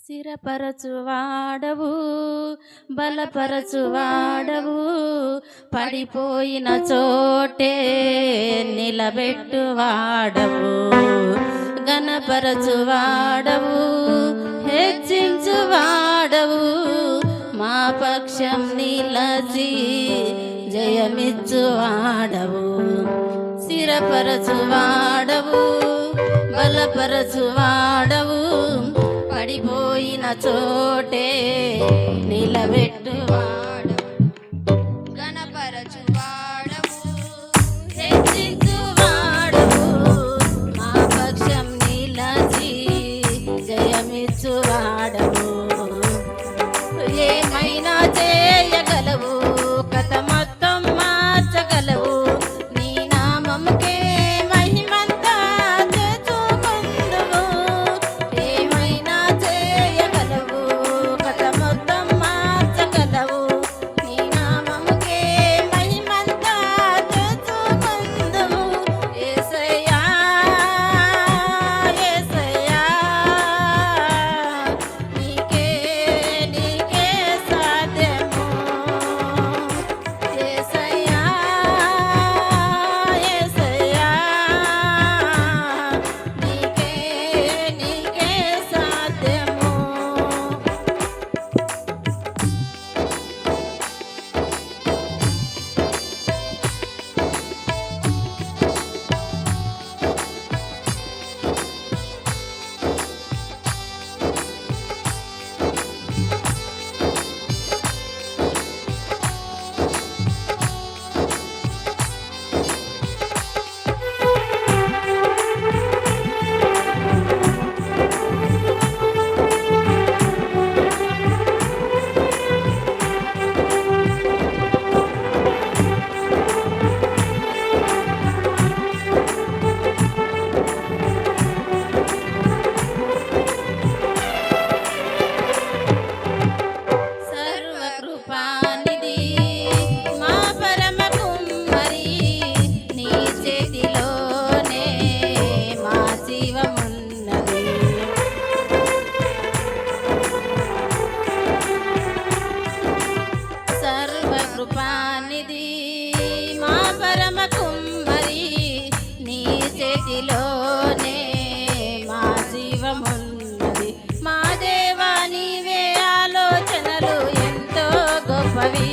స్థిరపరచువాడవు, బలపరచువాడవు, పడిపోయిన చోటే నిలబెట్టువాడవు, ఘనపరచువాడవు, హెచ్చించువాడవు, మా పక్షం నిలచి జయమిచ్చువాడవు. స్థిరపరచువాడవు, బలపరచువాడవు, పడిపోయిన చోటే నిలబెట్టువాడవు, ఘనపరచువాడవు, హెచ్చించువాడవు, మా పక్షం నిలచి జయమిచ్చువాడవు. ఏమైనా చేయగలవు, కథ మొత్తం మార్చగలవు, నీ నామముకే మహిమంతా తెచ్చుకొందువు. ఏమైనా చేయగలవు, కథ మొత్తం మార్చగలవు, నీ నామముకే మహిమంతా తెచ్చుకొందువు. యేసయ్యా యేసయ్యా, నీకే నీకే సాధ్యము. యేసయ్యా యేసయ్యా, నీకే నీకే సాధ్యము. సర్వకృపానిధి మా పరమ కుమ్మరి, నీ చేతిలోనే మా జీవమున్నది. సర్వకృపానిధి మా పరమ కుమ్మరి, నీ చేతిలోనే మా జీవమున్నది. మా దేవా నీవే ఆలోచనలు ఎంతో గొప్పవి,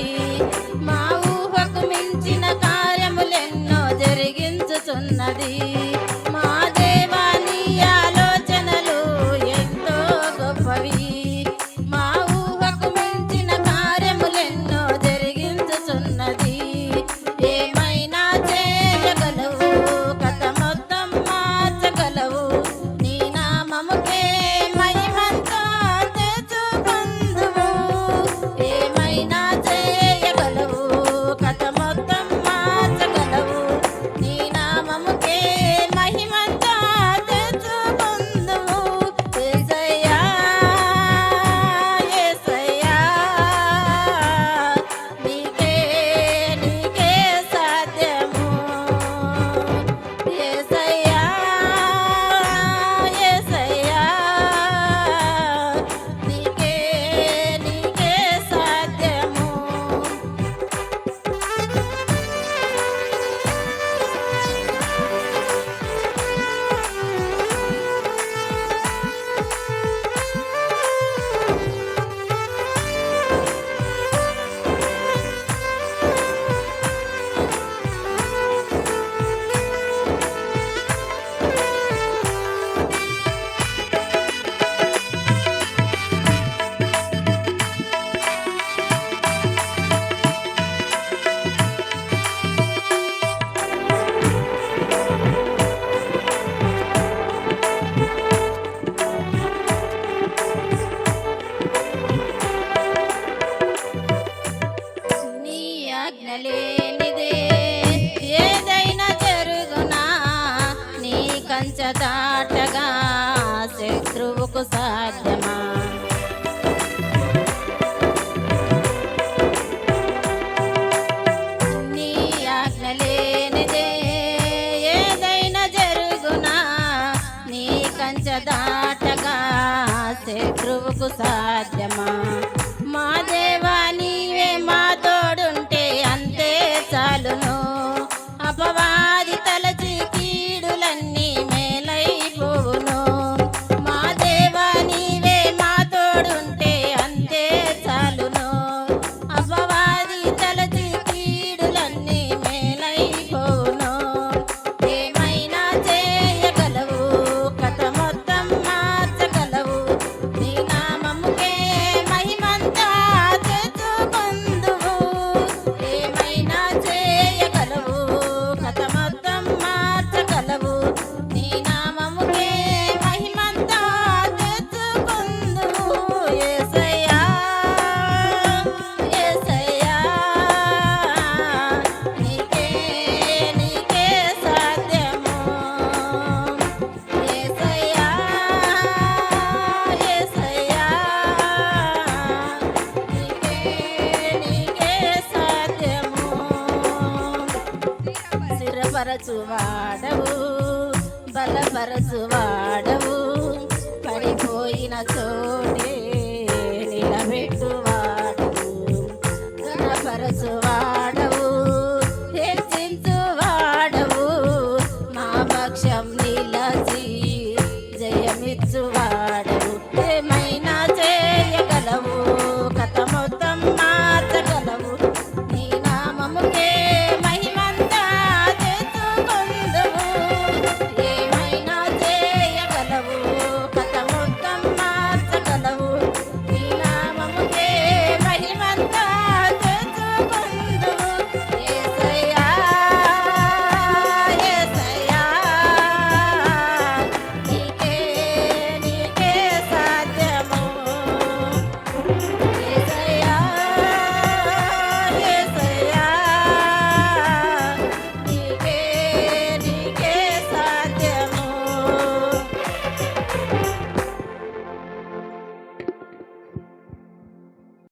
మా ఊహకు మించిన కార్యములెన్నో జరిగించుచున్నది. మా దేవా నీ ఆలోచనలు ఎంతో గొప్పవి, మా ఊహకు మించిన కార్యములెన్నో జరిగించుచున్నది. ఏమైనా చేయగలవు, కథ మొత్తం మార్చగలవు, నీ నామముకే మహిమంతా తెచ్చుకొందువు. ఏమైనా చేయగలవు, కథ మొత్తం మార్చగలవు, నీ నామముకే మహిమంతా తెచ్చుకొందువు. యేసయ్యా యేసయ్యా, నీకే నీకే సాధ్యము. యేసయ్యా యేసయ్యా, నీకే నీకే సాధ్యము. నీ ఆజ్ఞ లేనిదే ఏదైనా జరుగునా, నీ కంచె దాటగా శత్రువుకు సాధ్యమా. నీ ఆజ్ఞ లేనిదే ఏదైనా జరుగునా, నీ కంచె దాటగా శత్రువుకు సాధ్యమా? మా దేవా నీవే మా తోడుంటే అంతే చాలును. అపవాది తలచి కీడులన్నీ మేలైపోవును. మా దేవా నీవే మా తోడుంటే అంతే చాలును. అపవాది తలచి కీడులన్నీ మేలైపోవును. ఏమైనా చేయగలవు, కథ మొత్తం మార్చగలవు. నీ నామముకే మహిమంతా తెచ్చుకొందువు. ఏమైనా చేయగలవు, కథ మొత్తం మార్చగలవు. నీ నామముకే మహిమంతా తెచ్చుకొందువు. యేసయ్యా, యేసయ్యా, నీకే నీకే సాధ్యము. యేసయ్యా, యేసయ్యా, నీకే నీకే సాధ్యము. స్థిరపరచువాడవు, బలపరచువాడవు, పడిపోయిన చోటే